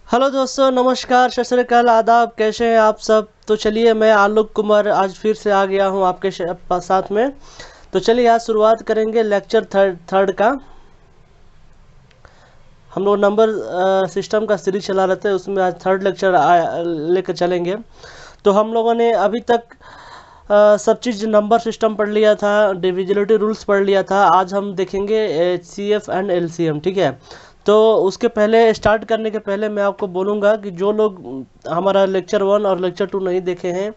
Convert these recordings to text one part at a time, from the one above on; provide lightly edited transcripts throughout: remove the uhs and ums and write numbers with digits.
Hello दोस्तों, नमस्कार, सत श्री अकाल, आदाब। कैसे हैं आप सब? तो चलिए, मैं आलोक कुमार आज फिर से आ गया हूं आपके साथ में। तो चलिए आज शुरुआत करेंगे लेक्चर थर्ड का। हम लोग नंबर सिस्टम का सीरीज चला रहे थे, उसमें आज थर्ड लेक्चर लेकर चलेंगे। तो हम लोगों ने अभी तक सब चीज़ नंबर सिस्टम पढ़ लिया था, डिविजिबिलिटी रूल्स पढ़ लिया था। आज हम देखेंगे HCF एंड LCM, ठीक है। तो उसके पहले, स्टार्ट करने के पहले मैं आपको बोलूँगा कि जो लोग हमारा लेक्चर 1 और लेक्चर 2 नहीं देखे हैं,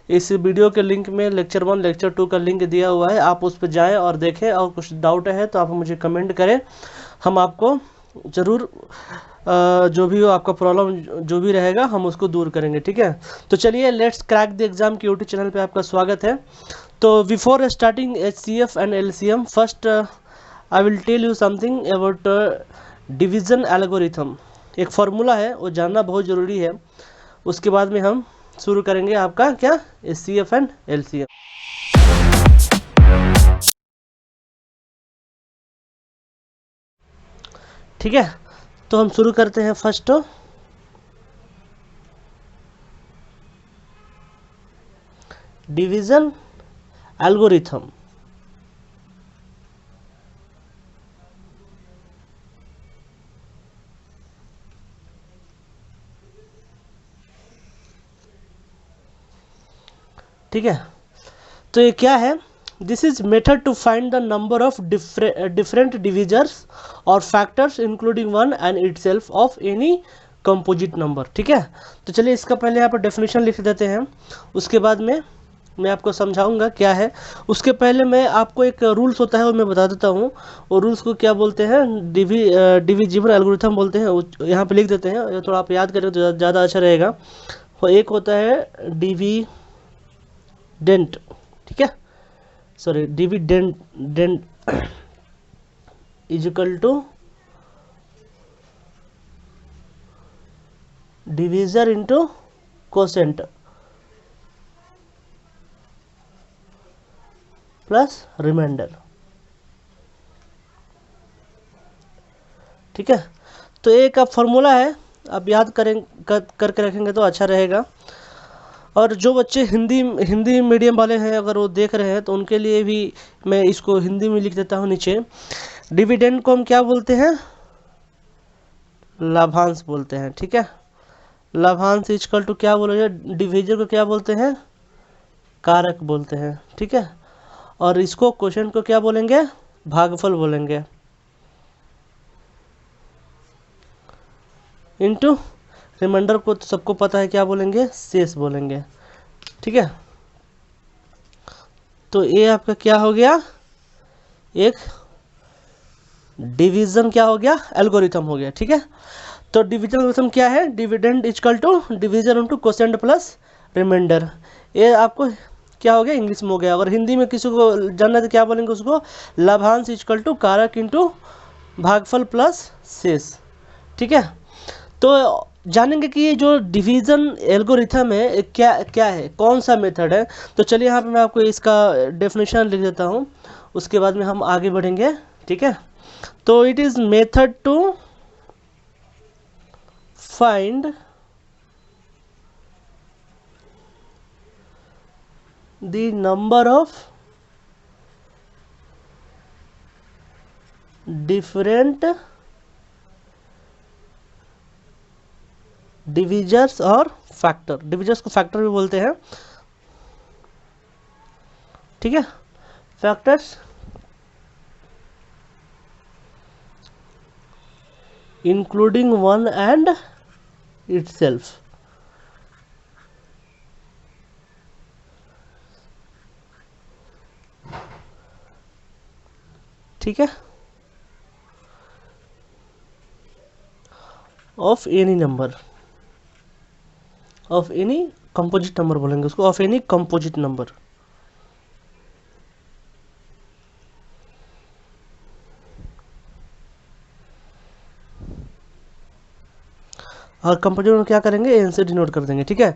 इस वीडियो के लिंक में लेक्चर 1 लेक्चर 2 का लिंक दिया हुआ है, आप उस पर जाएं और देखें। और कुछ डाउट है तो आप मुझे कमेंट करें, हम आपको ज़रूर जो भी हो, आपका प्रॉब्लम जो भी रहेगा हम उसको दूर करेंगे, ठीक है। तो चलिए, लेट्स क्रैक द एग्जाम के यूट्यूब चैनल पे आपका स्वागत है। तो before starting HCF and LCM, first I will tell you something about division algorithm. एक फार्मूला है, वो जानना बहुत ज़रूरी है। उसके बाद में हम शुरू करेंगे आपका क्या, HCF एंड LCM। ठीक है, तो हम शुरू करते हैं फर्स्ट डिवीज़न एल्गोरिथम। ठीक है, तो ये क्या है? This is method to find the number of different divisors और factors including one and itself of any composite number. ठीक है, तो चलिए इसका पहले यहाँ पर डेफिनेशन लिख देते हैं, उसके बाद में मैं आपको समझाऊंगा क्या है। उसके पहले मैं आपको एक रूल्स होता है वो मैं बता देता हूँ। वो रूल्स को क्या बोलते हैं? डिविजिबल एल्गोरिथम बोलते हैं। यहाँ पे लिख देते हैं, ये थोड़ा आप याद करें तो ज़्यादा अच्छा रहेगा। वो एक होता है डिविडेंट, ठीक है, sorry, dividend is equal to divisor into quotient plus remainder. ठीक है, तो एक आप फॉर्मूला है, आप याद करके रखेंगे तो अच्छा रहेगा। और जो बच्चे हिंदी मीडियम वाले हैं, अगर वो देख रहे हैं तो उनके लिए भी मैं इसको हिंदी में लिख देता हूँ नीचे। डिविडेंड को हम क्या बोलते हैं? लाभांश बोलते हैं। ठीक है, लाभांश इक्वल टू क्या बोलोगे? डिविजर को क्या बोलते हैं? कारक बोलते हैं। ठीक है, और इसको क्वेश्चन को क्या बोलेंगे? भागफल बोलेंगे। इनटू रिमाइंडर को तो सबको पता है क्या बोलेंगे? शेष बोलेंगे। ठीक है, तो ये आपका क्या हो गया? एक डिवीजन क्या हो गया? एल्गोरिथम हो गया। ठीक है, तो डिवीजन एल्गोरिथम क्या है? Dividend equal to division into quotient plus remainder. ये आपको क्या हो गया? इंग्लिश में हो गया। अगर हिंदी में किसी को जानना है तो क्या बोलेंगे उसको? लाभांश इक्वल टू कारक इंटू भागफल प्लस शेष। ठीक है, तो जानेंगे कि ये जो डिवीज़न एल्गोरिथम है क्या क्या है, कौन सा मेथड है। तो चलिए यहाँ पे मैं आपको इसका डेफिनेशन लिख देता हूँ, उसके बाद में हम आगे बढ़ेंगे। ठीक है, तो it is method to find the number of different divisors और फैक्टर। डिविजर्स को फैक्टर भी बोलते हैं। ठीक है, factors including one and itself. ठीक है, of any number, of any composite number बोलेंगे उसको, ऑफ एनी कंपोजिट नंबर। और कंपोजिट में क्या करेंगे? एन से डिनोट कर देंगे। ठीक है,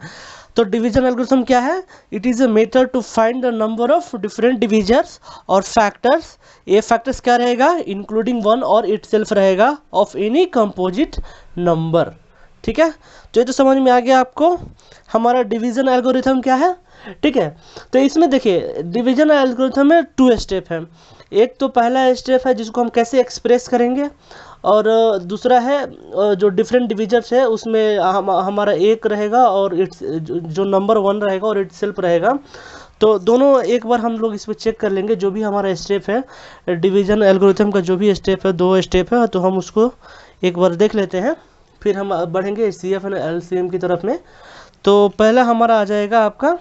तो डिवीजन एल्गोरिथम क्या है? It is a method to find the number of different divisors और फैक्टर्स। ये फैक्टर्स क्या रहेगा? इंक्लूडिंग वन और इटसेल्फ रहेगा, ऑफ एनी कंपोजिट नंबर। ठीक है, तो ये तो समझ में आ गया आपको हमारा डिवीजन एल्गोरिथम क्या है। ठीक है, तो इसमें देखिए डिवीजन एल्गोरिथम में 2 स्टेप है। एक तो पहला स्टेप है जिसको हम कैसे एक्सप्रेस करेंगे, और दूसरा है जो डिफरेंट डिविजर्स है उसमें हमारा एक रहेगा और इट्स जो नंबर 1 रहेगा और इट सेल्फ रहेगा। तो दोनों एक बार हम लोग इस पर चेक कर लेंगे, जो भी हमारा स्टेप है डिवीजन एल्गोरिथम का जो भी स्टेप है, 2 स्टेप है, तो हम उसको एक बार देख लेते हैं, फिर हम बढ़ेंगे C F and L C M की तरफ में। तो पहला हमारा आ जाएगा आपका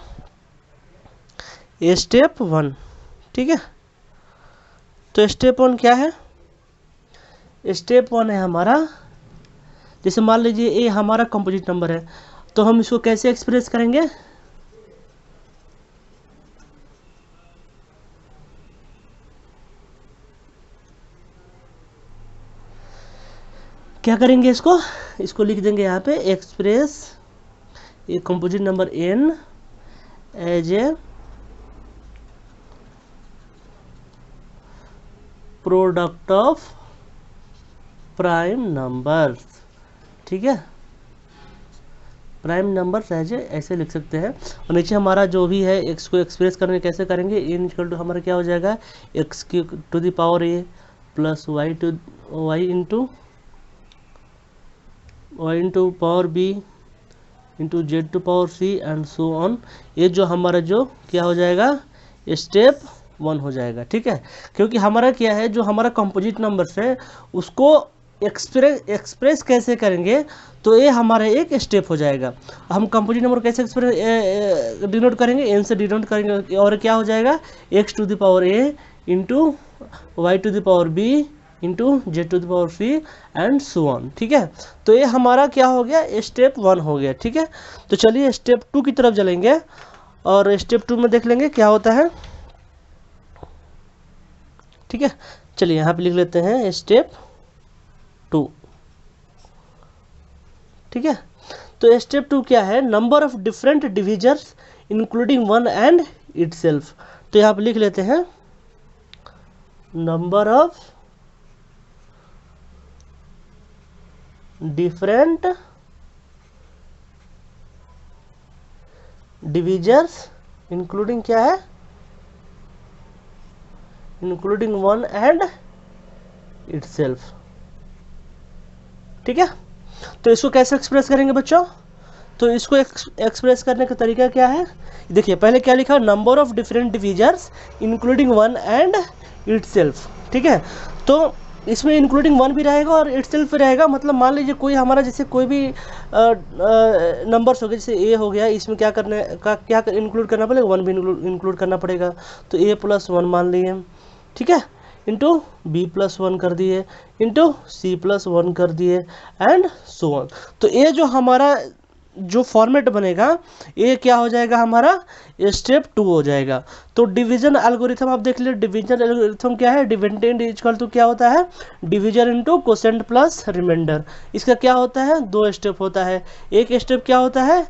स्टेप 1। ठीक है, तो स्टेप 1 क्या है, स्टेप 1 है हमारा, जैसे मान लीजिए ए हमारा कंपोजिट नंबर है, तो हम इसको कैसे एक्सप्रेस करेंगे, क्या करेंगे, इसको लिख देंगे यहाँ पे express a composite number N as a product of prime numbers. ठीक है, प्राइम नंबर्स एज ऐसे लिख सकते हैं, और नीचे हमारा जो भी है एक्स को एक्सप्रेस करने कैसे करेंगे, इन इक्वल टू हमारा क्या हो जाएगा एक्स की to the power A plus Y into power B into Z to power C and so on. ये जो हमारा जो क्या हो जाएगा स्टेप 1 हो जाएगा। ठीक है, क्योंकि हमारा क्या है जो हमारा कंपोजिट नंबर्स है उसको एक्सप्रेस कैसे करेंगे, तो ये हमारा एक स्टेप हो जाएगा। हम कंपोजिट नंबर कैसे एक्सप्रेस डिनोट करेंगे, एन से डिनोट करेंगे, और क्या हो जाएगा X to the power A into Y to the power B into Z to the power C and so on. ठीक है, तो ये हमारा क्या हो गया स्टेप 1 हो गया। ठीक है, तो चलिए स्टेप 2 की तरफ चलेंगे, और स्टेप 2 में देख लेंगे क्या होता है। ठीक है, चलिए यहाँ पे लिख लेते हैं स्टेप 2। ठीक है, तो स्टेप 2 क्या है, number of different divisors including 1 and itself. तो यहाँ पे लिख लेते हैं number of different divisors including क्या है, इंक्लूडिंग 1 एंड इटसेल्फ। ठीक है, तो इसको कैसे एक्सप्रेस करेंगे बच्चों, तो इसको एक्सप्रेस करने का तरीका क्या है, देखिए पहले क्या लिखा, number of different divisors including 1 and itself. ठीक है, तो इसमें इंक्लूडिंग 1 भी रहेगा और इटसेल्फ भी रहेगा, मतलब मान लीजिए कोई हमारा जैसे कोई भी नंबर्स हो गए, जैसे ए हो गया, इसमें क्या करने का क्या इंक्लूड करना पड़ेगा, 1 भी इंक्लूड करना पड़ेगा, तो ए प्लस 1 मान लिए। ठीक है, इंटू बी प्लस 1 कर दिए, इंटू सी प्लस 1 कर दिए एंड सो ऑन। तो ये जो हमारा जो फॉर्मेट बनेगा ये क्या हो जाएगा हमारा स्टेप 2 हो जाएगा। तो डिवीजन एल्गोरिथम आप देख लीजिए, डिवीजन एल्गोरिथम क्या है, डिविडेंड इक्वल टू क्या होता है division into quotient plus remainder. इसका क्या होता है 2 स्टेप होता है। एक स्टेप क्या होता है,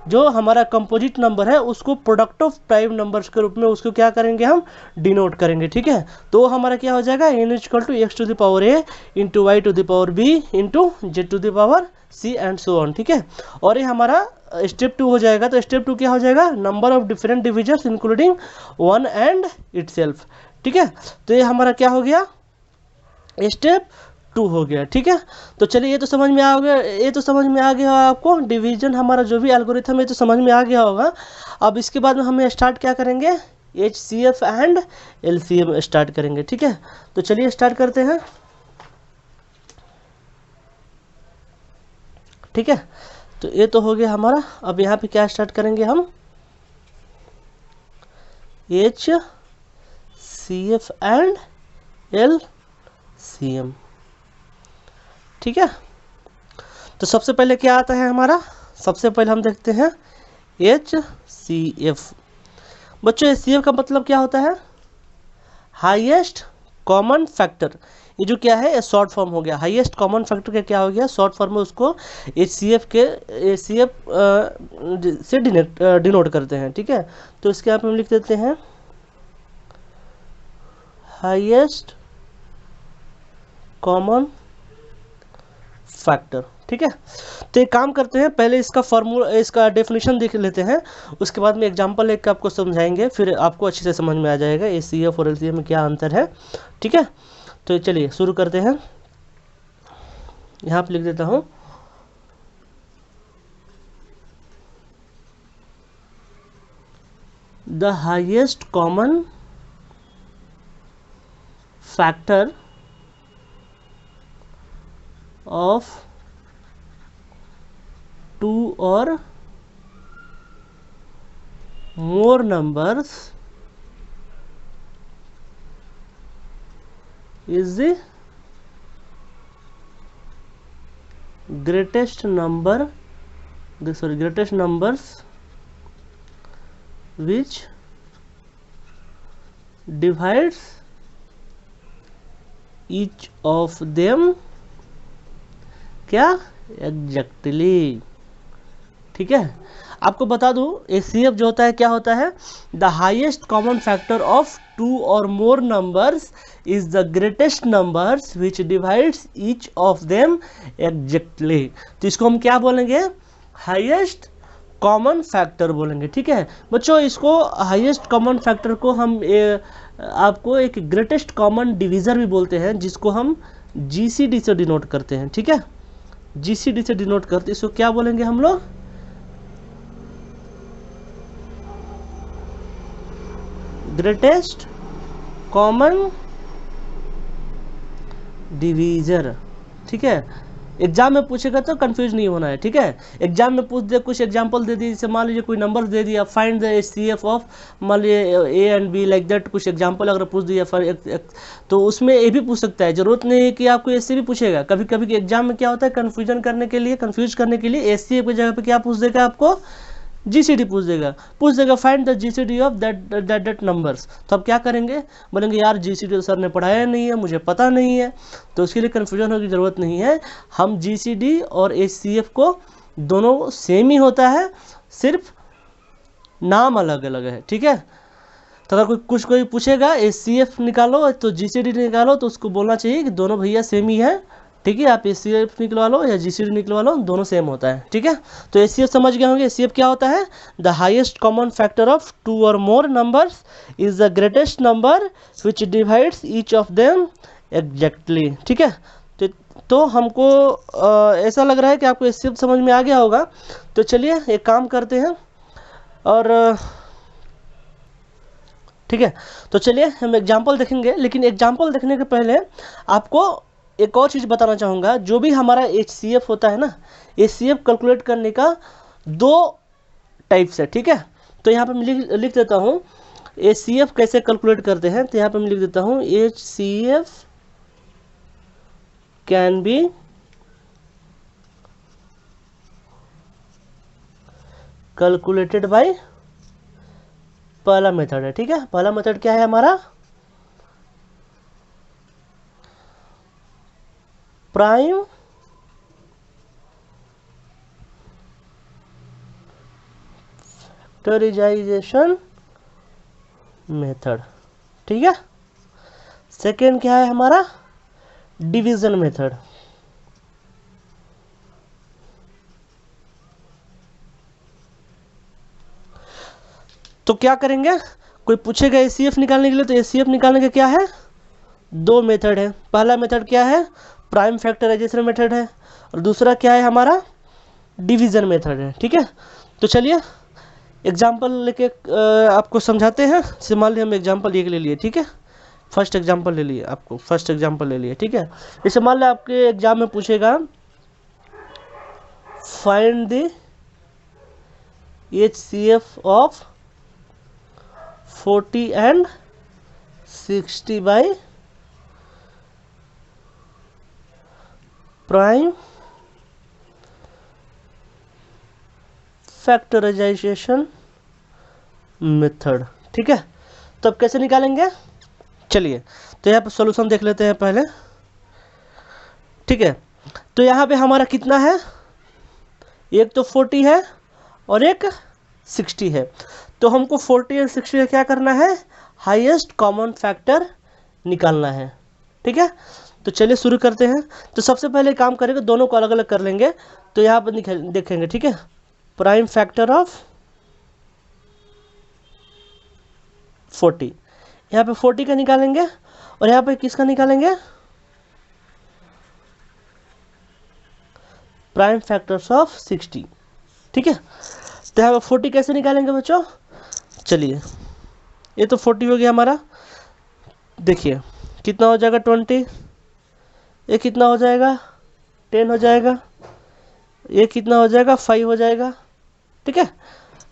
जो हमारा कंपोजिट नंबर है उसको प्रोडक्ट ऑफ प्राइम नंबर्स के रूप में उसको क्या करेंगे हम डिनोट करेंगे। ठीक है, तो हमारा क्या हो जाएगा N equal to X to the power A into Y to the power B into Z to the power C and so on. ठीक है, और ये हमारा स्टेप 2 हो जाएगा। तो स्टेप 2 क्या हो जाएगा, number of different divisors including 1 and itself. ठीक है, तो ये हमारा क्या हो गया स्टेप 2 हो गया। ठीक है, तो चलिए ये तो समझ में आ गया, ये तो समझ में आ गया आपको डिवीजन हमारा जो भी एल्गोरिथम है तो समझ में आ गया होगा। अब इसके बाद में हमें स्टार्ट क्या करेंगे HCF एंड LCM स्टार्ट करेंगे। ठीक है, तो चलिए स्टार्ट करते हैं। ठीक है, तो ये तो हो गया हमारा। अब यहाँ पे क्या स्टार्ट करेंगे हम HCF एंड LCM। ठीक है, तो सबसे पहले क्या आता है हमारा, सबसे पहले हम देखते हैं HCF। बच्चों HCF का मतलब क्या होता है हाईएस्ट कॉमन फैक्टर। ये जो क्या है शॉर्ट फॉर्म हो गया, हाईएस्ट कॉमन फैक्टर का क्या हो गया शॉर्ट फॉर्म में उसको HCF से डिनोट करते हैं। ठीक है, तो इसके आप हम लिख देते हैं हाईएस्ट कॉमन फैक्टर। ठीक है। तो एक काम करते हैं, पहले इसका फॉर्मूला, इसका डेफिनेशन देख लेते हैं, उसके बाद में एग्जांपल लेकर आपको समझाएंगे, फिर आपको अच्छे से समझ में आ जाएगा एचसीएफ और एलसीएफ में क्या अंतर है। ठीक है, तो चलिए शुरू करते हैं। यहाँ पे लिख देता हूँ the highest common factor of two और more numbers is the greatest numbers which divides each of them क्या exactly। ठीक है, आपको बता दूं एचसीएफ जो होता है क्या होता है, the highest common factor of two और more numbers is the greatest numbers which divides each of them exactly. तो इसको हम क्या बोलेंगे, हाईएस्ट कॉमन फैक्टर बोलेंगे। ठीक है बच्चों, इसको हाईएस्ट कॉमन फैक्टर को हम आपको एक ग्रेटेस्ट कॉमन डिवीजर भी बोलते हैं, जिसको हम जीसीडी से डिनोट करते हैं। ठीक है, जीसीडी से डिनोट करते, इसको क्या बोलेंगे हम लोग, ग्रेटेस्ट कॉमन डिवीजर। ठीक है, एग्जाम में पूछेगा तो कंफ्यूज नहीं होना है। ठीक है, एग्जाम में पूछ दे, कुछ एग्जांपल दे दी, जैसे मान लीजिए कोई नंबर दे दिया, फाइंड द एचसीएफ ऑफ, मान लीजिए A and be like that, कुछ एग्जांपल अगर पूछ दिया तो उसमें ये भी पूछ सकता है। जरूरत नहीं है कि आपको एचसी भी पूछेगा, कभी कभी एग्जाम में क्या होता है, कंफ्यूज करने के लिए एचसीएफ की जगह पे क्या पूछ देगा, आपको जीसीडी पूछ देगा find the GCD of that numbers. तो अब क्या करेंगे, बोलेंगे यार जीसीडी सर ने पढ़ाया नहीं है, मुझे पता नहीं है, तो उसके लिए कन्फ्यूजन होने की ज़रूरत नहीं है। हम जीसीडी और एचसीएफ को दोनों सेम ही होता है, सिर्फ नाम अलग अलग है। ठीक है, तो अगर कोई पूछेगा एचसीएफ निकालो तो जीसीडी निकालो, तो उसको बोलना चाहिए कि दोनों भैया सेम ही है। ठीक है, आप एचसीएफ निकलवा लो या जीसीडी निकलवा लो, दोनों सेम होता है। ठीक है, तो एचसीएफ समझ गए होंगे। एचसीएफ क्या होता है, the highest common factor of two और more numbers is the greatest number which divides each of them exactly. ठीक है, तो हमको ऐसा लग रहा है कि आपको एचसीएफ समझ में आ गया होगा। तो चलिए एक काम करते हैं, और ठीक है, तो चलिए हम एग्जाम्पल देखेंगे, लेकिन एग्जाम्पल देखने के पहले आपको एक और चीज़ बताना चाहूँगा। जो भी हमारा एचसीएफ होता है ना, एचसीएफ कैलकुलेट करने का दो टाइप्स है। ठीक है, तो यहाँ पे मैं लिख देता हूँ एचसीएफ कैसे कैलकुलेट करते हैं। तो यहाँ पे मैं लिख देता हूँ HCF can be calculated by, पहला मेथड है। ठीक है, पहला मेथड क्या है हमारा, प्राइम फैक्टराइजेशन मेथड। ठीक है, सेकेंड क्या है हमारा, डिवीजन मेथड। तो क्या करेंगे, कोई पूछेगा एचसीएफ निकालने के लिए, तो एचसीएफ निकालने का क्या है, दो मेथड है। पहला मेथड क्या है, प्राइम फैक्टराइजेशन मेथड है, और दूसरा क्या है हमारा, डिवीजन मेथड है। ठीक है, तो चलिए एग्जाम्पल लेके आपको समझाते हैं। जैसे मान लीजिए हम एग्जाम्पल ये ले लिए। ठीक है, फर्स्ट एग्जाम्पल ले लिए, आपको फर्स्ट एग्जाम्पल ले लिए। ठीक है, जैसे मान लीजिए आपके एग्जाम में पूछेगा find the HCF of 40 and 60 by prime factorization method. ठीक है, तो अब कैसे निकालेंगे, चलिए तो यहाँ पे सॉल्यूशन देख लेते हैं पहले। ठीक है, तो यहाँ पे हमारा कितना है, एक तो 40 है और एक 60 है। तो हमको 40 और 60 का क्या करना है, हाईएस्ट कॉमन फैक्टर निकालना है। ठीक है, तो चलिए शुरू करते हैं। तो सबसे पहले काम करेंगे, दोनों को अलग अलग कर लेंगे। तो यहाँ पर देखेंगे, ठीक है, प्राइम फैक्टर ऑफ 40, यहाँ पे 40 का निकालेंगे और यहाँ पे किसका निकालेंगे, प्राइम फैक्टर्स ऑफ 60। ठीक है, तो यहाँ पे 40 कैसे निकालेंगे बच्चों, चलिए ये तो 40 हो गया हमारा। देखिए कितना हो जाएगा 20, ये कितना हो जाएगा 10 हो जाएगा, ये कितना हो जाएगा 5 हो जाएगा। ठीक है,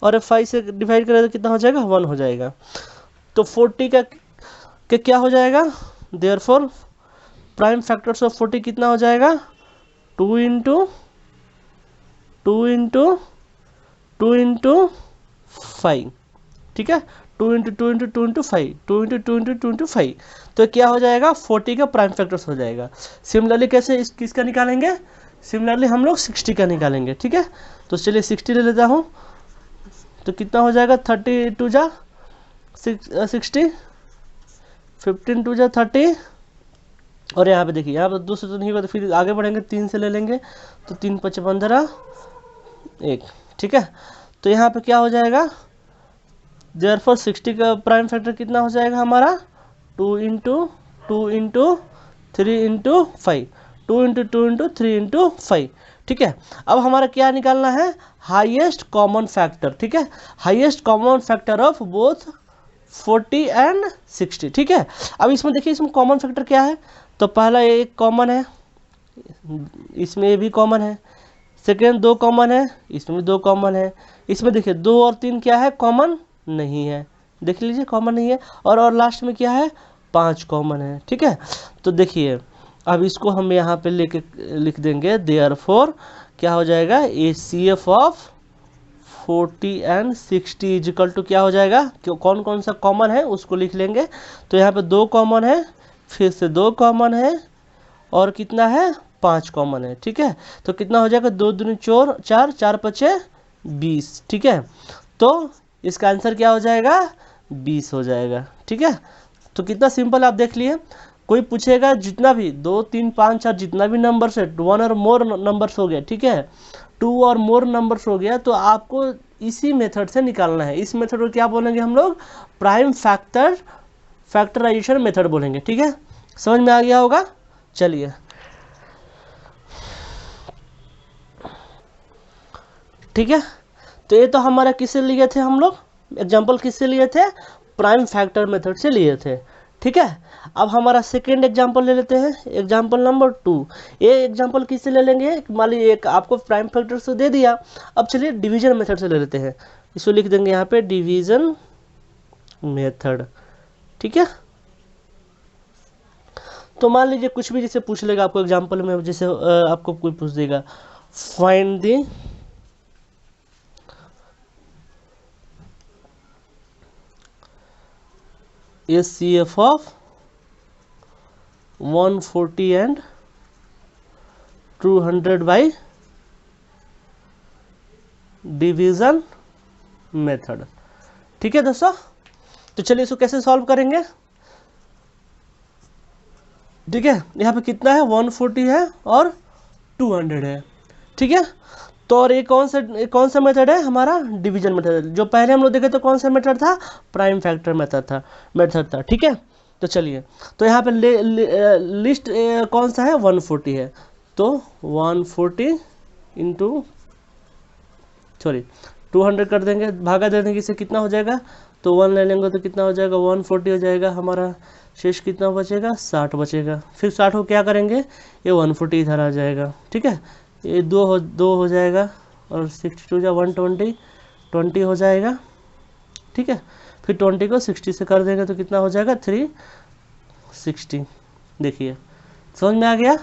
और 5 से डिवाइड करें तो कितना हो जाएगा 1 हो जाएगा। तो 40 का क्या हो जाएगा, देयरफॉर प्राइम फैक्टर्स ऑफ 40 कितना हो जाएगा, 2 इंटू 5। ठीक है, 2 into 2 into 2 into 5, 2 into 2 into 2 into 5, तो क्या हो जाएगा 40 का प्राइम फैक्टर्स हो जाएगा। सिमिलरली कैसे किसका निकालेंगे, सिमिलरली हम लोग 60 का निकालेंगे। ठीक है, तो चलिए 60 ले लेता हूँ, तो कितना हो जाएगा 30 टू जा 60, 15 टू जा 30, और यहाँ पे देखिए यहाँ पे 2 से तो नहीं हुआ, तो फिर आगे बढ़ेंगे 3 से ले लेंगे, तो 3 5 15 1। ठीक है, तो यहाँ पे क्या हो जाएगा, देयरफॉर 60 का प्राइम फैक्टर कितना हो जाएगा हमारा, 2 into 2 into 3 into 5, 2 into 2 into 3 into 5। ठीक है, अब हमारा क्या निकालना है, हाईएस्ट कॉमन फैक्टर। ठीक है, highest common factor of both 40 and 60। ठीक है, अब इसमें देखिए इसमें कॉमन फैक्टर क्या है, तो पहला एक कॉमन है, इसमें ये भी कॉमन है, सेकेंड 2 कॉमन है, इसमें 2 कॉमन है, इसमें देखिए 2 और 3 क्या है, कॉमन नहीं है, देख लीजिए कॉमन नहीं है, और लास्ट में क्या है 5 कॉमन है। ठीक है, तो देखिए अब इसको हम यहाँ पे लेके लिख देंगे, देयरफॉर क्या हो जाएगा, ACF of 40 and 60 is equal to क्या हो जाएगा, कौन कौन सा कॉमन है उसको लिख लेंगे। तो यहाँ पे 2 कॉमन है, फिर से 2 कॉमन है, और कितना है 5 कॉमन है। ठीक है, तो कितना हो जाएगा 2 दूनी 4, 4 4 5 20। ठीक है, तो इसका आंसर क्या हो जाएगा 20 हो जाएगा। ठीक है, तो कितना सिंपल आप देख लिए। कोई पूछेगा जितना भी 2 3 5 4 जितना भी नंबर्स है, 1 और मोर नंबर्स हो गया, ठीक है 2 और मोर नंबर्स हो गया, तो आपको इसी मेथड से निकालना है। इस मेथड को क्या बोलेंगे हम लोग, प्राइम फैक्टराइजेशन मेथड बोलेंगे। ठीक है, समझ में आ गया होगा। चलिए ठीक है, तो ये तो हमारा किससे लिए थे हम लोग, एग्जाम्पल किससे लिए थे, प्राइम फैक्टर मेथड से लिए थे। ठीक है, अब हमारा सेकेंड एग्जाम्पल ले लेते हैं, एग्जाम्पल नंबर 2। ये एग्जाम्पल किससे ले लेंगे, मान लीजिए एक आपको प्राइम फैक्टर से दे दिया, अब चलिए डिवीजन मेथड से ले लेते हैं, इसको लिख देंगे यहाँ पे डिवीजन मेथड। ठीक है, तो मान लीजिए कुछ भी जैसे पूछ लेगा आपको एग्जाम्पल में, जैसे आपको कोई पूछ देगा find the ACF of 140 and 200 by division method. ठीक है दोस्तों, तो चलिए इसको कैसे सॉल्व करेंगे। ठीक है, यहाँ पे कितना है 140 है और 200 है। ठीक है, तो और ये कौन सा मेथड है हमारा, डिवीजन मेथड। जो पहले हम लोग देखे तो कौन सा मेथड था, प्राइम फैक्टर मेथड था। ठीक है, तो चलिए, तो यहाँ पे लिस्ट कौन सा है 140 है, तो 140 इंटू 200 कर देंगे, भागा दे देंगे, इससे कितना हो जाएगा, तो 1 ले लेंगे तो कितना हो जाएगा 140 हो जाएगा, हमारा शेष कितना बचेगा 60 बचेगा। फिर 60 को क्या करेंगे, ये 140 इधर आ जाएगा। ठीक है, ये 2 हो जाएगा, और 62 जा 120 20 हो जाएगा। ठीक है, फिर 20 को 60 से कर देंगे तो कितना हो जाएगा 360। देखिए समझ में आ गया।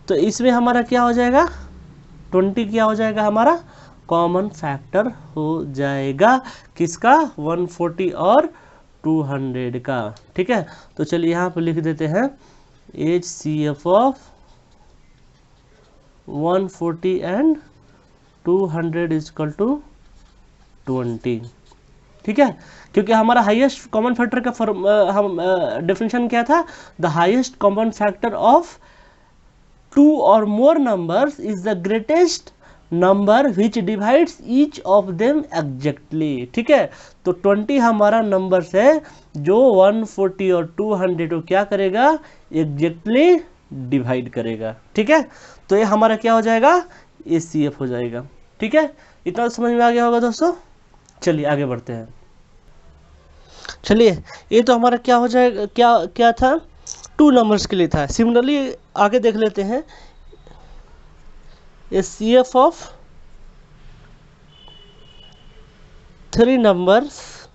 तो इसमें हमारा क्या हो जाएगा 20 क्या हो जाएगा हमारा कॉमन फैक्टर हो जाएगा, किसका 140 और 200 का। ठीक है, तो चलिए यहाँ पे लिख देते हैं HCF of 140 and 200 is equal to 20। ठीक है, क्योंकि हमारा हाईएस्ट कॉमन फैक्टर का हम डेफिनेशन क्या था, the highest common factor of two और more numbers is the greatest number which divides each of them exactly. ठीक है, तो 20 हमारा नंबर्स है जो 140 और 200 को क्या करेगा, एग्जैक्टली डिवाइड करेगा। ठीक है, तो ये हमारा क्या हो जाएगा, ACF हो जाएगा। ठीक है, इतना समझ में आ गया होगा दोस्तों। चलिए आगे बढ़ते हैं। चलिए, ये तो हमारा क्या हो जाएगा, क्या क्या था, 2 नंबर्स के लिए था। सिमिलरली आगे देख लेते हैं, ACF of 3 numbers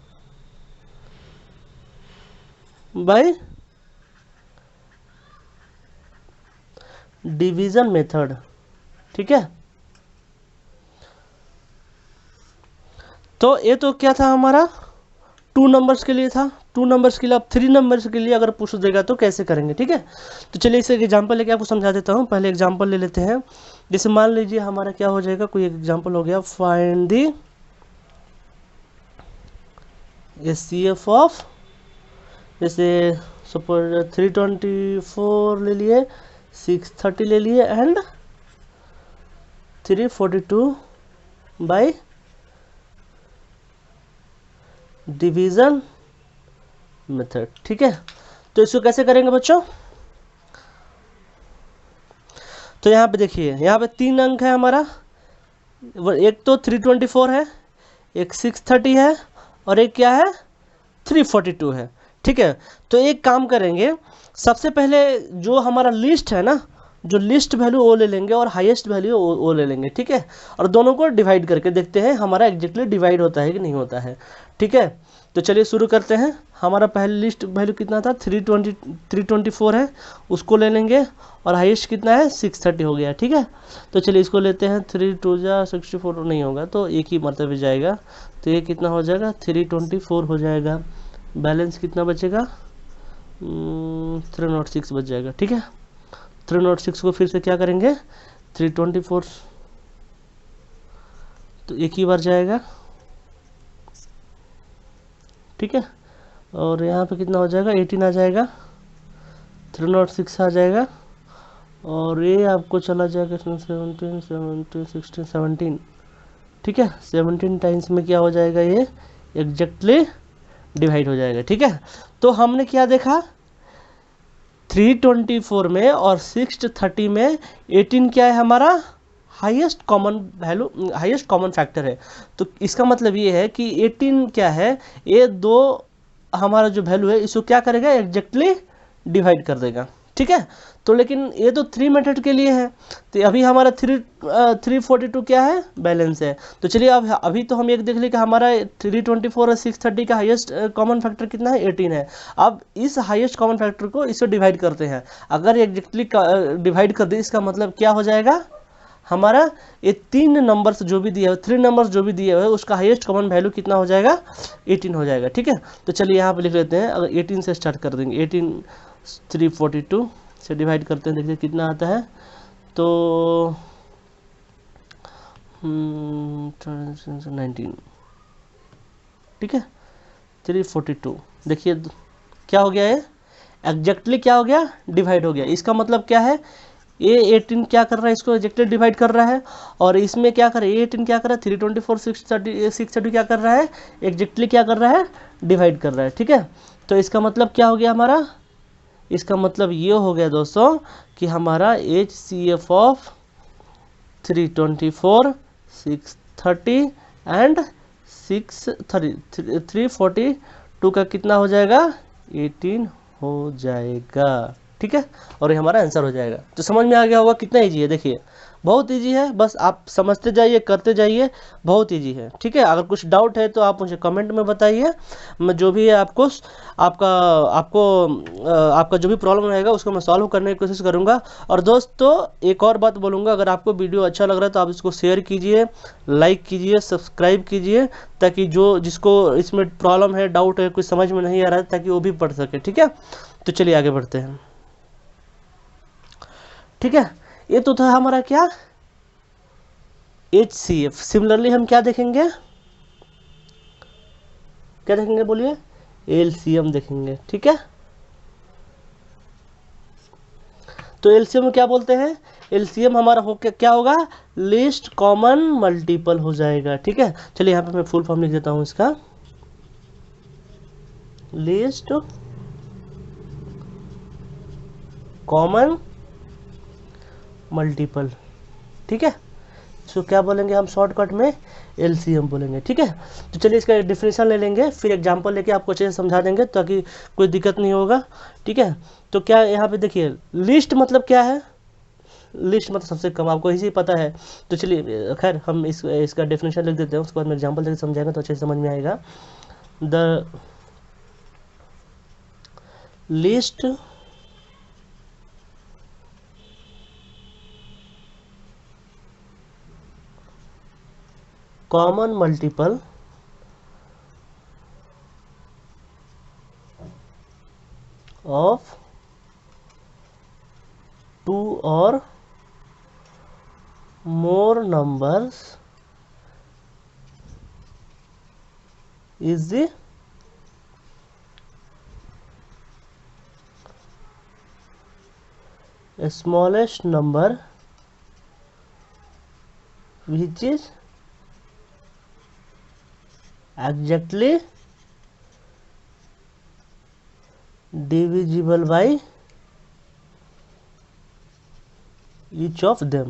by division method. ठीक है, तो ये तो क्या था हमारा, 2 नंबर्स के लिए था। 2 नंबर्स के लिए, अब 3 नंबर्स के लिए अगर पूछ देगा तो कैसे करेंगे। ठीक है, तो चलिए इसे एग्जांपल लेके आपको समझा देता हूँ। पहले एग्जांपल ले लेते हैं। जैसे मान लीजिए हमारा क्या हो जाएगा, कोई एग्जांपल हो गया, फाइंड दी ACF ऑफ, जैसे सपोज 324 ले लिए, 630 ले लिए एंड 342 बाय डिवीजन मेथड। ठीक है, तो इसको कैसे करेंगे बच्चों, तो यहाँ पे देखिए, यहाँ पे 3 अंक है हमारा, एक तो 324 है, एक 630 है और एक क्या है, 342 है। ठीक है, तो एक काम करेंगे, सबसे पहले जो हमारा लिस्ट है ना, जो लिस्ट वैल्यू वो ले लेंगे और हाईएस्ट वैल्यू वो ले लेंगे। ठीक है, और दोनों को डिवाइड करके देखते हैं हमारा एग्जैक्टली डिवाइड होता है कि नहीं होता है। ठीक है, तो चलिए शुरू करते हैं। हमारा पहले लिस्ट वैल्यू कितना था, 324 है, उसको ले लेंगे और हाईएस्ट कितना है, 630 हो गया। ठीक है, तो चलिए इसको लेते हैं, 3 2 जा 64 नहीं होगा तो एक ही मरतबे जाएगा, तो ये कितना हो जाएगा, 324 हो जाएगा। बैलेंस कितना बचेगा, 306 बच जाएगा। ठीक है, 306 को फिर से क्या करेंगे, 324 तो एक ही बार जाएगा। ठीक है, और यहाँ पे कितना हो जाएगा, 18 आ जाएगा, 306 आ जाएगा और ये आपको चला जाएगा 17 17 16 17। ठीक है, 17 टाइम्स में क्या हो जाएगा, ये एग्जैक्टली डिवाइड हो जाएगा। ठीक है, तो हमने क्या देखा, 324 में और 630 में 18 क्या है हमारा, highest common value, highest common factor है। तो इसका मतलब ये है कि 18 क्या है, ये दो हमारा जो वैल्यू है इसको क्या करेगा, एग्जैक्टली डिवाइड कर देगा। ठीक है, तो लेकिन ये तो 3 मेथड के लिए है, तो अभी हमारा 342 क्या है, बैलेंस है। तो चलिए अब अभी तो हम एक देख लें कि हमारा 324 और 630 का हाईएस्ट कॉमन फैक्टर कितना है, 18 है। अब इस हाईएस्ट कॉमन फैक्टर को इससे डिवाइड करते हैं, अगर एग्जैक्टली डिवाइड कर दे इसका मतलब क्या हो जाएगा, हमारा ये 3 नंबर्स जो भी दिए हुए, 3 नंबर्स जो भी दिए हुए उसका हाईएस्ट कॉमन वैल्यू कितना हो जाएगा, 18 हो जाएगा। ठीक है, तो चलिए यहाँ पे लिख लेते हैं, अगर 18 से स्टार्ट कर देंगे, 18 342 से डिवाइड करते हैं, देखिए कितना आता है, तो 19। ठीक है, 342 देखिए क्या हो गया, ये एग्जैक्टली क्या हो गया, डिवाइड हो गया। इसका मतलब क्या है, ये 18 क्या कर रहा है, इसको एग्जैक्टली डिवाइड कर रहा है, और इसमें क्या कर रहा है, ये 18 क्या कर रहा है, 324 630 क्या कर रहा है, एग्जैक्टली क्या कर रहा है, डिवाइड कर रहा है। ठीक है, तो इसका मतलब क्या हो गया हमारा, इसका मतलब ये हो गया दोस्तों कि हमारा HCF ऑफ 324 630 एंड 342 का कितना हो जाएगा, 18 हो जाएगा। ठीक है, और ये हमारा आंसर हो जाएगा। तो समझ में आ गया होगा कितना इजी है, देखिए बहुत इजी है, बस आप समझते जाइए, करते जाइए, बहुत इजी है। ठीक है, अगर कुछ डाउट है तो आप मुझे कमेंट में बताइए, मैं जो भी है आपको आपका जो भी प्रॉब्लम रहेगा उसको मैं सॉल्व करने की कोशिश करूंगा। और दोस्तों एक और बात बोलूँगा, अगर आपको वीडियो अच्छा लग रहा है तो आप इसको शेयर कीजिए, लाइक कीजिए, सब्सक्राइब कीजिए, ताकि जिसको इसमें प्रॉब्लम है, डाउट है, कुछ समझ में नहीं आ रहा है, ताकि वो भी पढ़ सके। ठीक है, तो चलिए आगे बढ़ते हैं। ठीक है, ये तो था हमारा क्या, HCF। सिमिलरली हम क्या देखेंगे, क्या देखेंगे बोलिए, एलसीएम देखेंगे। ठीक है, तो एलसीएम क्या बोलते हैं, एलसीएम हमारा हो क्या होगा, लीस्ट कॉमन मल्टीपल हो जाएगा। ठीक है, चलिए यहाँ पे मैं फुल फॉर्म लिख देता हूँ इसका, लीस्ट कॉमन मल्टीपल। ठीक है, इसको क्या बोलेंगे हम शॉर्टकट में, एलसीएम बोलेंगे। ठीक है, तो चलिए इसका डिफिनेशन ले लेंगे, फिर एग्जांपल लेके आपको अच्छे से समझा देंगे ताकि कोई दिक्कत नहीं होगा। ठीक है, तो क्या यहाँ पे देखिए, लिस्ट मतलब क्या है, लिस्ट मतलब सबसे कम, आपको इसी पता है। तो चलिए खैर हम इसका डेफिनेशन लिख देते हैं, उसके बाद मैं एग्जांपल लेके समझाएंगे तो अच्छे से समझ में आएगा। The list common multiple of 2 or more numbers is the smallest number which is exactly divisible by each of them।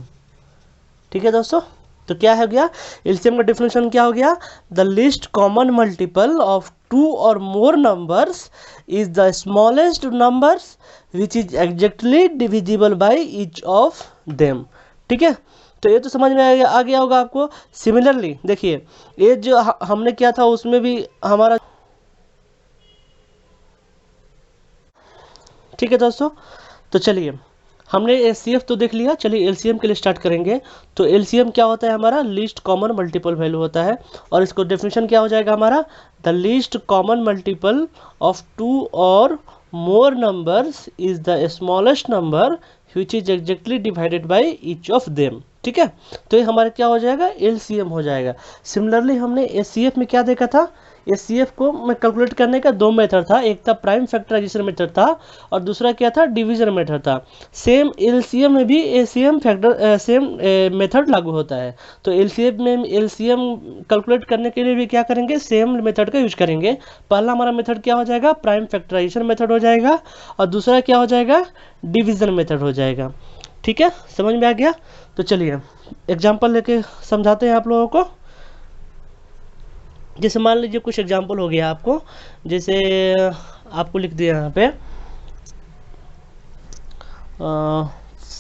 ठीक है दोस्तों, तो क्या हो गया, एलसीएम का डेफिनेशन क्या हो गया, the list common multiple of 2 और more numbers is the smallest numbers which is exactly divisible by each of them. ठीक है, तो ये तो समझ में आ गया होगा आपको। सिमिलरली देखिए, ये जो हमने किया था उसमें भी हमारा, ठीक है दोस्तों, तो चलिए हमने एचसीएफ तो देख लिया, चलिए एलसीएम के लिए स्टार्ट करेंगे। तो एलसीएम क्या होता है, हमारा लीस्ट कॉमन मल्टीपल वैल्यू होता है, और इसको डेफिनेशन क्या हो जाएगा हमारा, the least common multiple of 2 और more numbers is the smallest number which is exactly divided by each of them. ठीक है, तो ये हमारा क्या हो जाएगा, एलसीएम हो जाएगा। सिमिलरली हमने एचसीएफ में क्या देखा था, एचसीएफ को मैं कैलकुलेट करने का 2 मेथड था, एक था प्राइम फैक्टराइजेशन मेथड था और दूसरा क्या था, डिवीजन मेथड था। सेम एलसीएम में भी एलसीएम फैक्टर सेम मेथड लागू होता है। तो एलसीएम में एलसीएम कैलकुलेट करने के लिए भी क्या करेंगे, सेम मेथड का यूज करेंगे। पहला हमारा मेथड क्या हो जाएगा, प्राइम फैक्टराइजेशन मेथड हो जाएगा, और दूसरा क्या हो जाएगा, डिवीजन मेथड हो जाएगा। ठीक है, समझ में आ गया। तो चलिए एग्जाम्पल लेके समझाते हैं आप लोगों को। जैसे मान लीजिए कुछ एग्जाम्पल हो गया आपको, जैसे आपको लिख दिया यहाँ पे,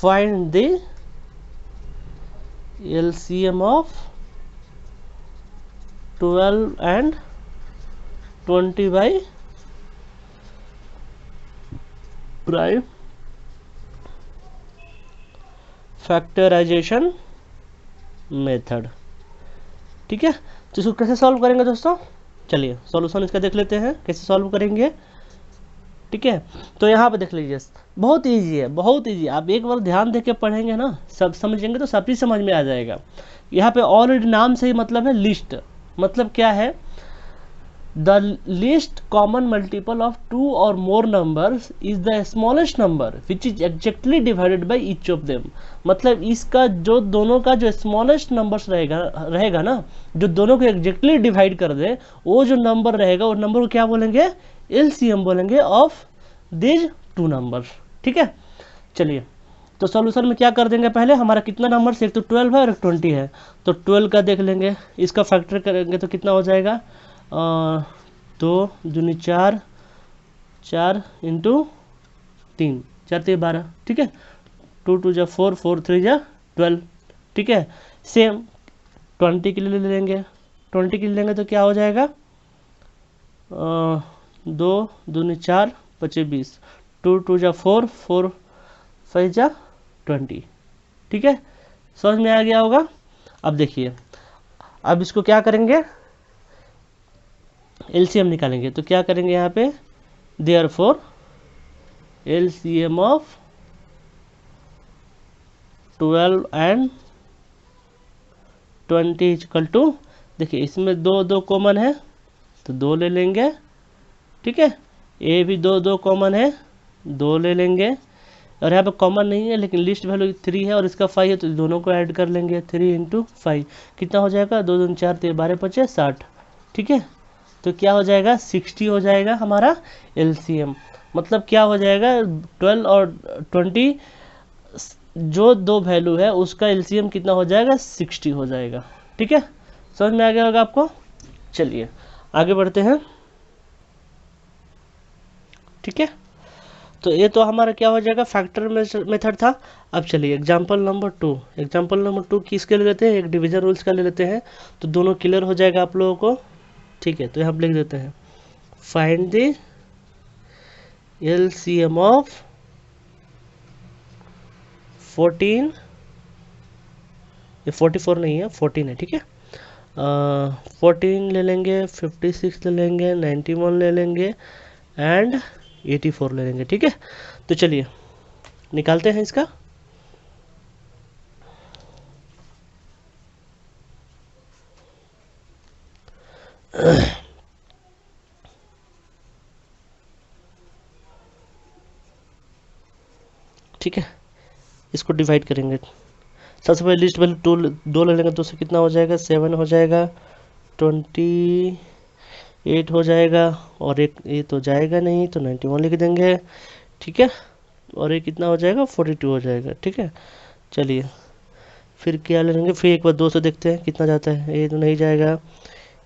find the LCM of 12 and 20 by prime factorization method. ठीक है, तो इसको कैसे सॉल्व करेंगे दोस्तों, चलिए सॉल्यूशन इसका देख लेते हैं कैसे सॉल्व करेंगे। ठीक है, तो यहाँ पे देख लीजिए, बहुत इजी है, बहुत इजी। आप एक बार ध्यान देके पढ़ेंगे ना, सब समझेंगे तो सब चीज़ समझ में आ जाएगा। यहाँ पे ऑलरेडी नाम से ही मतलब है लिस्ट, मतलब क्या है, the list common multiple of 2 और more numbers is the smallest number which is exactly divided by each of them. मतलब इसका जो दोनों का जो स्मॉलेस्ट नंबर्स रहेगा ना, जो दोनों को एग्जैक्टली डिवाइड कर दे, वो जो नंबर रहेगा वो नंबर को क्या बोलेंगे, एलसीएम बोलेंगे ऑफ दिज 2 नंबर। ठीक है, चलिए तो सॉल्यूशन में क्या कर देंगे, पहले हमारा कितना नंबर से, एक तो 12 है और एक 20 है, तो 12 का देख लेंगे, इसका फैक्टर करेंगे तो कितना हो जाएगा, 2 दूनी 4, 4 इंटू 3, 4 3 12। ठीक है, 2 2 जा 4, 4 3 जा 12। ठीक है, सेम 20 के लिए ले लेंगे, 20 के लिए लेंगे तो क्या हो जाएगा, 2 दूनी 4 25 20, 2 2 जा 4, 4 5 जा 20। ठीक है, समझ में आ गया होगा। अब देखिए, अब इसको क्या करेंगे, एलसीएम निकालेंगे, तो क्या करेंगे यहाँ पे, therefore LCM of 12 and 20 equal to, देखिए इसमें 2 2 कॉमन है तो 2 ले लेंगे, ठीक है। ए भी 2 2 कॉमन है, 2 ले लेंगे, और यहाँ पे कॉमन नहीं है लेकिन लिस्ट वैल्यू 3 है और इसका 5 है, तो दोनों को ऐड कर लेंगे। 3 इंटू 5 कितना हो जाएगा, 2 2 4 3 12 5 60, ठीक है। तो क्या हो जाएगा, 60 हो जाएगा हमारा एलसीएम। मतलब क्या हो जाएगा, 12 और 20 जो दो वैल्यू है उसका एलसीएम कितना हो जाएगा, 60 हो जाएगा, ठीक है। समझ में आ गया होगा आपको। चलिए आगे बढ़ते हैं, ठीक है। तो ये तो हमारा क्या हो जाएगा, फैक्टर मेथड था। अब चलिए एग्जांपल नंबर 2, एग्जांपल नंबर 2 किसके ले लेते हैं, एक डिवीजन रूल्स का ले लेते हैं, तो दोनों क्लियर हो जाएगा आप लोगों को, ठीक है। तो यहाँ लिख देते हैं, फाइंड द एलसीएम ऑफ 14, ये 44 नहीं है 14 है, ठीक है। 14 ले लेंगे, 56 ले लेंगे, 91 ले लेंगे एंड 84 ले लेंगे, ठीक है। तो चलिए निकालते हैं इसका। ठीक है, इसको डिवाइड करेंगे। सबसे पहले लिस्ट वैल्यू 2 ले लेंगे, 2 से कितना हो जाएगा, 7 हो जाएगा, 28 हो जाएगा, और एक ये तो जाएगा नहीं तो 91 लिख देंगे, ठीक है। और ये कितना हो जाएगा, 42 हो जाएगा, ठीक है। चलिए फिर क्या ले लेंगे, फिर एक बार 2 से देखते हैं कितना जाता है, ये तो नहीं जाएगा,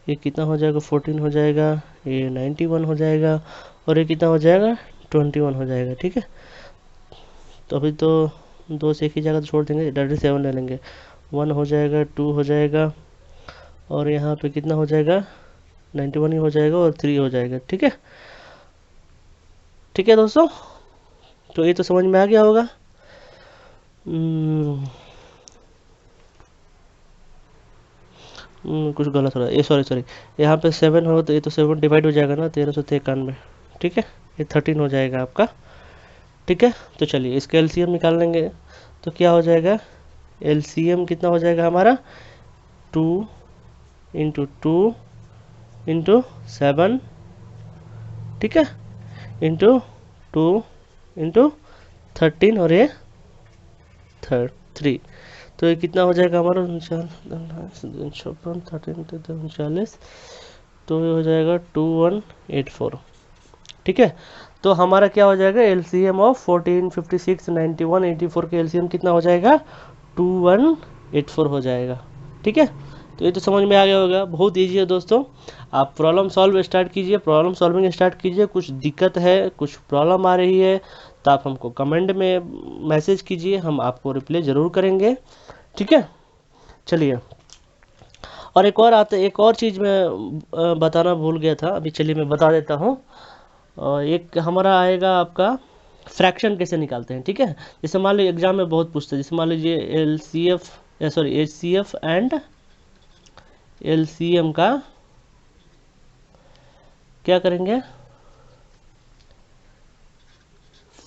ये कितना हो जाएगा, 14 हो जाएगा, ये 91 हो जाएगा, और ये कितना हो जाएगा, 21 हो जाएगा, ठीक है। तो अभी तो 2 से एक ही जगह तो छोड़ देंगे, डायरेक्ट 7 ले लेंगे, 1 हो जाएगा, 2 हो जाएगा, और यहाँ पे कितना हो जाएगा, 91 ही हो जाएगा, और 3 हो जाएगा, ठीक है। ठीक है दोस्तों, तो ये तो समझ में आ गया होगा। कुछ गलत हो रहा है, ये सॉरी यहाँ पे 7 हो तो ये तो 7 डिवाइड हो जाएगा ना, 1393, ठीक है। ये 13 हो जाएगा आपका, ठीक है। तो चलिए इसका एलसीएम निकाल लेंगे, तो क्या हो जाएगा, एलसीएम कितना हो जाएगा हमारा, 2 इंटू 2 इंटू 7, ठीक है, इंटू 2 इंटू 13, और ये 3। तो ये कितना हो जाएगा हमारा, 40, तो ये हो जाएगा 2184, ठीक है। तो हमारा क्या हो जाएगा, एलसीएम ऑफ 14, 56, 91, 84 के एलसीएम कितना हो जाएगा, 2184 हो जाएगा, ठीक है। तो ये तो समझ में आ गया होगा, बहुत ईजी है दोस्तों। आप प्रॉब्लम सॉल्व स्टार्ट कीजिए, प्रॉब्लम सॉल्विंग स्टार्ट कीजिए। कुछ दिक्कत है, कुछ प्रॉब्लम आ रही है तो आप हमको कमेंट में मैसेज कीजिए, हम आपको रिप्लाई ज़रूर करेंगे, ठीक है। चलिए, और एक और चीज़ मैं बताना भूल गया था, अभी चलिए मैं बता देता हूँ। एक हमारा आएगा आपका फ्रैक्शन कैसे निकालते हैं, ठीक है। जैसे मान लीजिए एग्जाम में बहुत पूछते हैं, जैसे मान लीजिए एचसीएफ एंड एलसीएम का क्या करेंगे,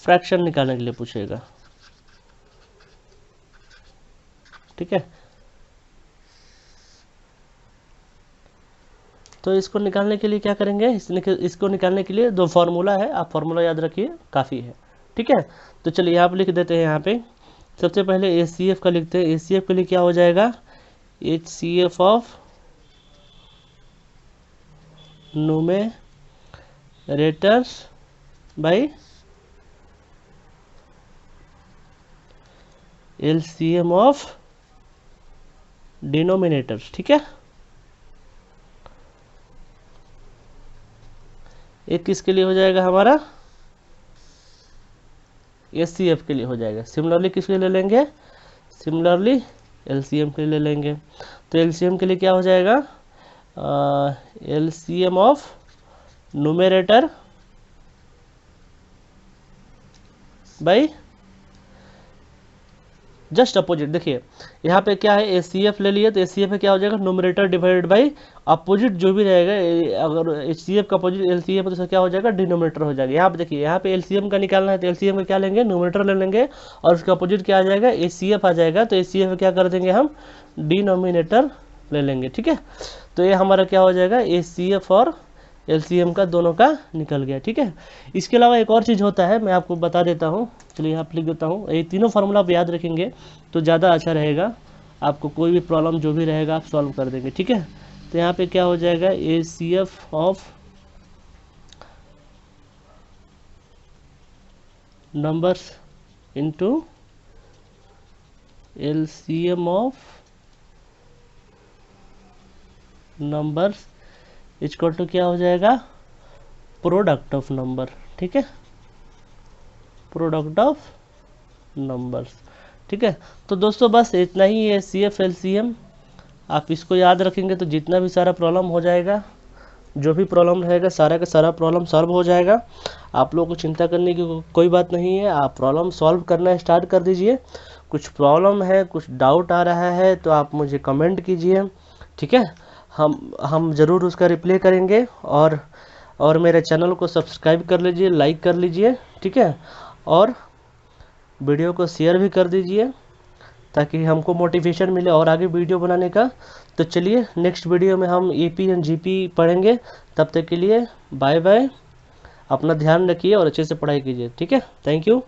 फ्रैक्शन निकालने के लिए पूछेगा, ठीक है। तो इसको निकालने के लिए क्या करेंगे, इसको निकालने के लिए 2 फार्मूला है, आप फार्मूला याद रखिए, काफ़ी है, ठीक है। तो चलिए यहाँ पे लिख देते हैं, यहाँ पे सबसे पहले एचसीएफ का लिखते हैं। एचसीएफ के लिए क्या हो जाएगा, HCF of numerators by LCM of denominators, ठीक है। एक किसके लिए हो जाएगा हमारा, एचसीएफ के लिए हो जाएगा। सिमिलरली किसके लिए ले लेंगे, सिमिलरली एलसीएम के लिए ले लेंगे। तो एलसीएम के लिए क्या हो जाएगा, LCM of numerator by just opposite. देखिए यहाँ पे क्या है, एचसीएफ ले लिए तो एचसीएफ में क्या हो जाएगा, न्यूमरेटर डिवाइडेड बाई अपोजिट जो भी रहेगा, अगर एचसीएफ का अपोजिट एलसीएफ तो क्या हो जाएगा, डिनोमिनेटर हो जाएगा। यहाँ पे देखिए, यहाँ पे एलसीएम का निकालना है तो एलसीएम का क्या लेंगे, न्यूमरेटर ले लेंगे, और उसका अपोजिट क्या आ जाएगा, एचसीएफ आ जाएगा। तो एचसीएफ में क्या कर देंगे हम, डिनोमिनेटर ले लेंगे, ठीक है। तो ये हमारा क्या हो जाएगा, एचसीएफ और एलसीएम का दोनों का निकल गया। ठीक है, इसके अलावा एक और चीज़ होता है, मैं आपको बता देता हूँ। चलिए यहाँ पे लिख देता हूँ, ये तीनों फार्मूला आप याद रखेंगे तो ज़्यादा अच्छा रहेगा, आपको कोई भी प्रॉब्लम जो भी रहेगा आप सॉल्व कर देंगे। ठीक है, तो यहाँ पे क्या हो जाएगा, ACF of numbers into LCM of numbers equal to क्या हो जाएगा, प्रोडक्ट ऑफ नंबर। ठीक है, प्रोडक्ट ऑफ नंबर्स। ठीक है, तो दोस्तों बस इतना ही है CF LCM, आप इसको याद रखेंगे तो जितना भी सारा प्रॉब्लम हो जाएगा, जो भी प्रॉब्लम रहेगा सारा का सारा प्रॉब्लम सॉल्व हो जाएगा। आप लोगों को चिंता करने की कोई बात नहीं है, आप प्रॉब्लम सॉल्व करना स्टार्ट कर दीजिए। कुछ प्रॉब्लम है, कुछ डाउट आ रहा है तो आप मुझे कमेंट कीजिए। ठीक है, हम ज़रूर उसका रिप्लाई करेंगे। और मेरे चैनल को सब्सक्राइब कर लीजिए, लाइक कर लीजिए। ठीक है, और वीडियो को शेयर भी कर दीजिए ताकि हमको मोटिवेशन मिले और आगे वीडियो बनाने का। तो चलिए नेक्स्ट वीडियो में हम EP एंड GP पढ़ेंगे। तब तक के लिए बाय बाय, अपना ध्यान रखिए और अच्छे से पढ़ाई कीजिए। ठीक है, थैंक यू।